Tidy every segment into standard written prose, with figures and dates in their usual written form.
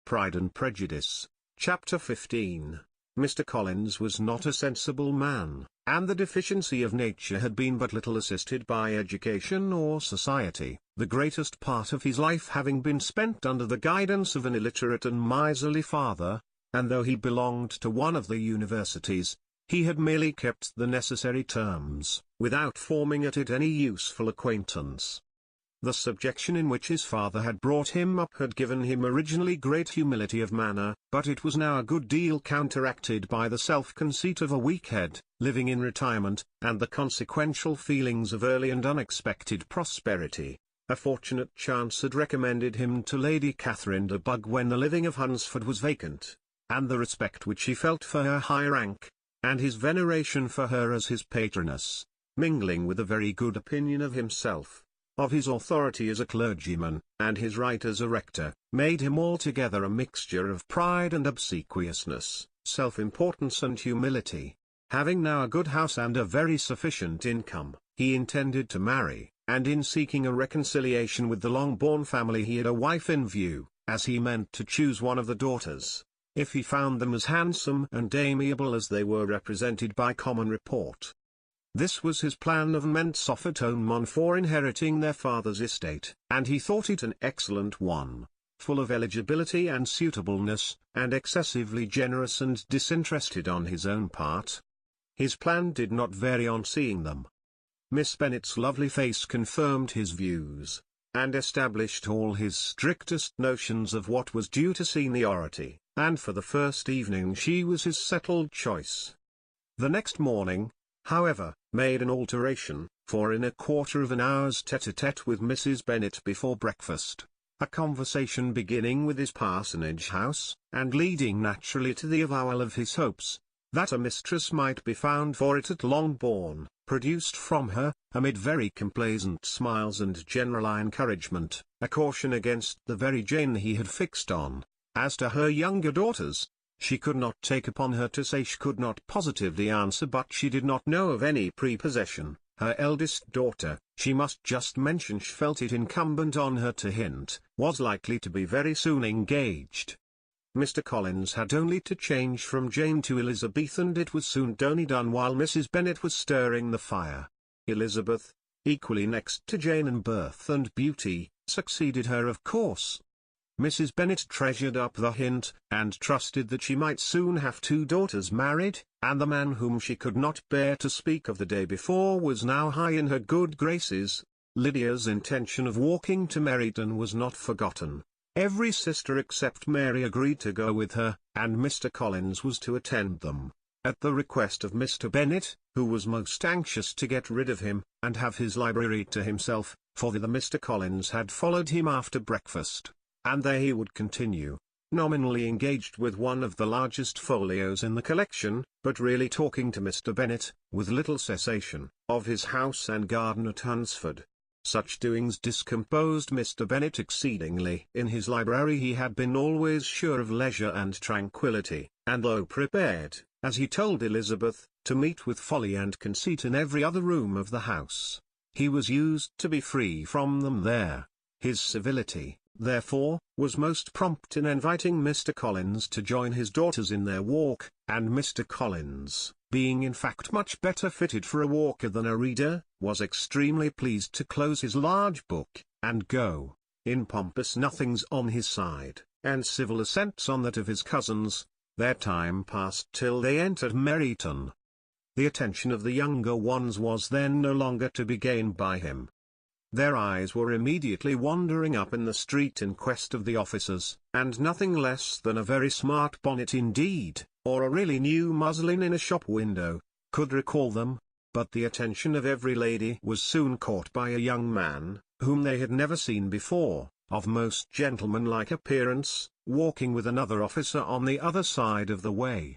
Pride and Prejudice, Chapter 15. Mr. Collins was not a sensible man, and the deficiency of nature had been but little assisted by education or society, the greatest part of his life having been spent under the guidance of an illiterate and miserly father, and though he belonged to one of the universities, he had merely kept the necessary terms, without forming at it any useful acquaintance. The subjection in which his father had brought him up had given him originally great humility of manner, but it was now a good deal counteracted by the self-conceit of a weak head, living in retirement, and the consequential feelings of early and unexpected prosperity. A fortunate chance had recommended him to Lady Catherine de Bourgh when the living of Hunsford was vacant, and the respect which he felt for her high rank, and his veneration for her as his patroness, mingling with a very good opinion of himself, of his authority as a clergyman, and his right as a rector, made him altogether a mixture of pride and obsequiousness, self-importance and humility. Having now a good house and a very sufficient income, he intended to marry, and in seeking a reconciliation with the Longbourn family he had a wife in view, as he meant to choose one of the daughters, if he found them as handsome and amiable as they were represented by common report. This was his plan of immense atonement for inheriting their father's estate, and he thought it an excellent one, full of eligibility and suitableness, and excessively generous and disinterested on his own part. His plan did not vary on seeing them. Miss Bennet's lovely face confirmed his views, and established all his strictest notions of what was due to seniority, and for the first evening she was his settled choice. The next morning, however, made an alteration, for in a quarter of an hour's tete-a-tete with Mrs. Bennet before breakfast, a conversation beginning with his parsonage house, and leading naturally to the avowal of his hopes, that a mistress might be found for it at Longbourn, produced from her, amid very complaisant smiles and general encouragement, a caution against the very Jane he had fixed on. As to her younger daughters, she could not take upon her to say she could not positively answer, but she did not know of any prepossession. Her eldest daughter, she must just mention she felt it incumbent on her to hint, was likely to be very soon engaged. Mr. Collins had only to change from Jane to Elizabeth, and it was soon done while Mrs. Bennet was stirring the fire. Elizabeth, equally next to Jane in birth and beauty, succeeded her of course. Mrs. Bennet treasured up the hint, and trusted that she might soon have two daughters married, and the man whom she could not bear to speak of the day before was now high in her good graces. Lydia's intention of walking to Meryton was not forgotten. Every sister except Mary agreed to go with her, and Mr. Collins was to attend them, at the request of Mr. Bennet, who was most anxious to get rid of him, and have his library to himself, for the Mr. Collins had followed him after breakfast, and there he would continue, nominally engaged with one of the largest folios in the collection, but really talking to Mr. Bennet, with little cessation, of his house and garden at Hunsford. Such doings discomposed Mr. Bennet exceedingly. In his library he had been always sure of leisure and tranquillity, and though prepared, as he told Elizabeth, to meet with folly and conceit in every other room of the house, he was used to be free from them there. His civility, therefore, was most prompt in inviting Mr. Collins to join his daughters in their walk, and Mr. Collins, being in fact much better fitted for a walker than a reader, was extremely pleased to close his large book, and go, in pompous nothings on his side, and civil assents on that of his cousins. Their time passed till they entered Meryton. The attention of the younger ones was then no longer to be gained by him. Their eyes were immediately wandering up in the street in quest of the officers, and nothing less than a very smart bonnet indeed, or a really new muslin in a shop window, could recall them. But the attention of every lady was soon caught by a young man, whom they had never seen before, of most gentlemanlike appearance, walking with another officer on the other side of the way.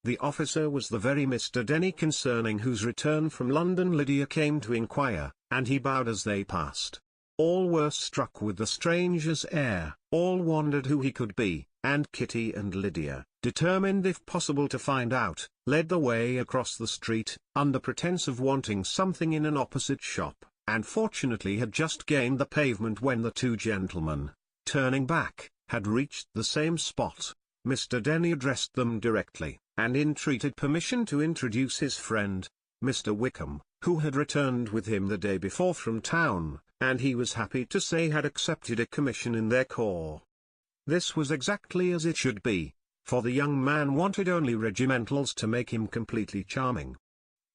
The officer was the very Mr. Denny concerning whose return from London Lydia came to inquire, and he bowed as they passed. All were struck with the stranger's air, all wondered who he could be, and Kitty and Lydia, determined if possible to find out, led the way across the street, under pretence of wanting something in an opposite shop, and fortunately had just gained the pavement when the two gentlemen, turning back, had reached the same spot, Mr. Denny addressed them directly, and entreated permission to introduce his friend, Mr. Wickham, who had returned with him the day before from town, and he was happy to say had accepted a commission in their corps. This was exactly as it should be, for the young man wanted only regimentals to make him completely charming.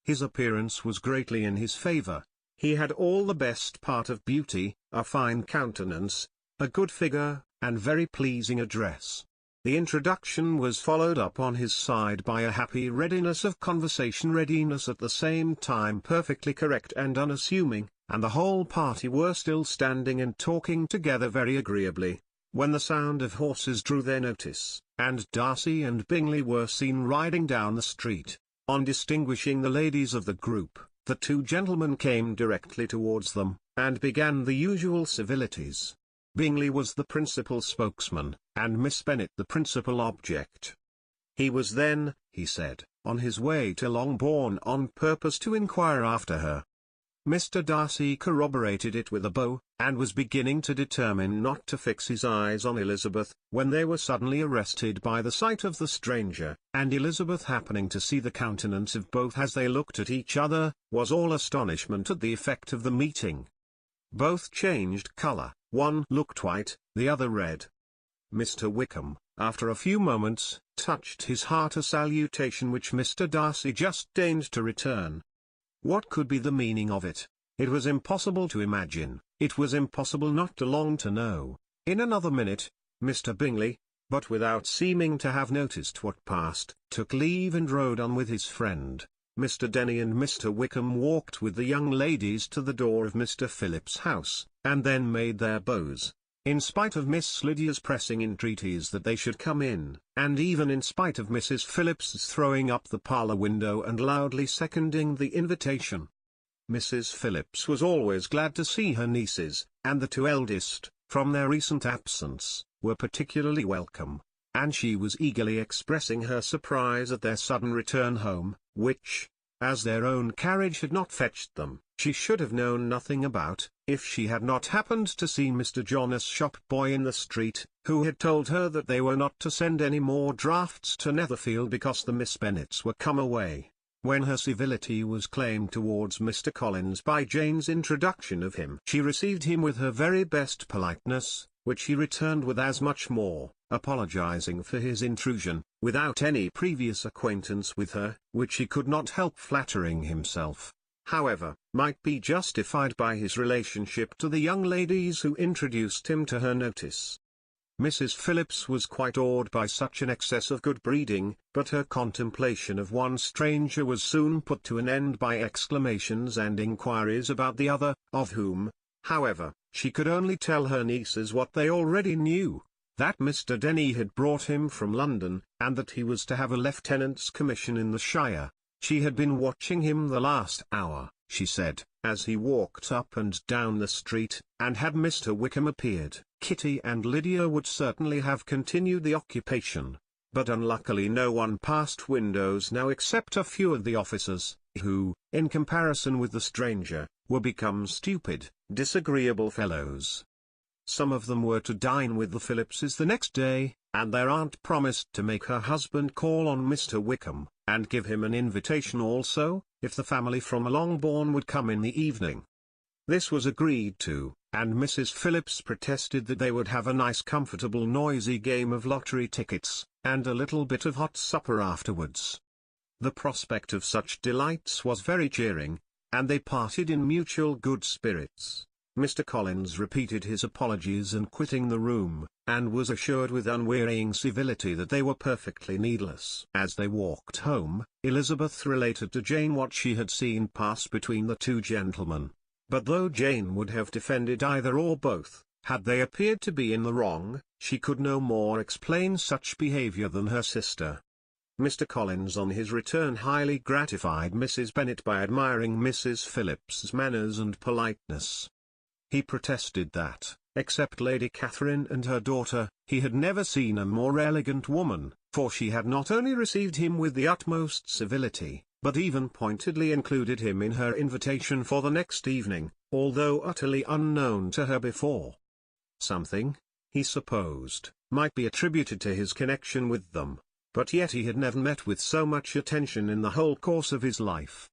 His appearance was greatly in his favour. He had all the best part of beauty, a fine countenance, a good figure, and very pleasing address. The introduction was followed up on his side by a happy readiness of conversation, readiness at the same time perfectly correct and unassuming, and the whole party were still standing and talking together very agreeably, when the sound of horses drew their notice, and Darcy and Bingley were seen riding down the street. On distinguishing the ladies of the group, the two gentlemen came directly towards them, and began the usual civilities. Bingley was the principal spokesman, and Miss Bennet the principal object. He was then, he said, on his way to Longbourn on purpose to inquire after her. Mr. Darcy corroborated it with a bow, and was beginning to determine not to fix his eyes on Elizabeth, when they were suddenly arrested by the sight of the stranger, and Elizabeth, happening to see the countenance of both as they looked at each other, was all astonishment at the effect of the meeting. Both changed colour, one looked white, the other red. Mr. Wickham, after a few moments, touched his heart, a salutation which Mr. Darcy just deigned to return. What could be the meaning of it? It was impossible to imagine, it was impossible not to long to know. In another minute, Mr. Bingley, but without seeming to have noticed what passed, took leave and rode on with his friend. Mr. Denny and Mr. Wickham walked with the young ladies to the door of Mr. Phillips's house, and then made their bows. In spite of Miss Lydia's pressing entreaties that they should come in, and even in spite of Mrs. Phillips's throwing up the parlour window and loudly seconding the invitation. Mrs. Phillips was always glad to see her nieces, and the two eldest, from their recent absence, were particularly welcome, and she was eagerly expressing her surprise at their sudden return home, which, as their own carriage had not fetched them, she should have known nothing about, if she had not happened to see Mr. Jonas shop boy in the street, who had told her that they were not to send any more drafts to Netherfield because the Miss Bennets were come away. When her civility was claimed towards Mr. Collins by Jane's introduction of him, she received him with her very best politeness, which he returned with as much more, apologizing for his intrusion, without any previous acquaintance with her, which he could not help flattering himself, however, might be justified by his relationship to the young ladies who introduced him to her notice. Mrs. Phillips was quite awed by such an excess of good breeding, but her contemplation of one stranger was soon put to an end by exclamations and inquiries about the other, of whom, however, she could only tell her nieces what they already knew, that Mr. Denny had brought him from London, and that he was to have a lieutenant's commission in the shire. She had been watching him the last hour, she said, as he walked up and down the street, and had Mr. Wickham appeared, Kitty and Lydia would certainly have continued the occupation, but unluckily no one passed windows now except a few of the officers, who, in comparison with the stranger, were become stupid, disagreeable fellows. Some of them were to dine with the Phillipses the next day, and their aunt promised to make her husband call on Mr. Wickham, and give him an invitation also, if the family from Longbourn would come in the evening. This was agreed to, and Mrs. Phillips protested that they would have a nice comfortable noisy game of lottery tickets, and a little bit of hot supper afterwards. The prospect of such delights was very cheering, and they parted in mutual good spirits. Mr. Collins repeated his apologies and quitting the room, and was assured with unwearying civility that they were perfectly needless. As they walked home, Elizabeth related to Jane what she had seen pass between the two gentlemen, but though Jane would have defended either or both, had they appeared to be in the wrong, she could no more explain such behaviour than her sister. Mr. Collins on his return highly gratified Mrs. Bennet by admiring Mrs. Phillips's manners and politeness. He protested that, except Lady Catherine and her daughter, he had never seen a more elegant woman, for she had not only received him with the utmost civility, but even pointedly included him in her invitation for the next evening, although utterly unknown to her before. Something, he supposed, might be attributed to his connection with them. But yet he had never met with so much attention in the whole course of his life.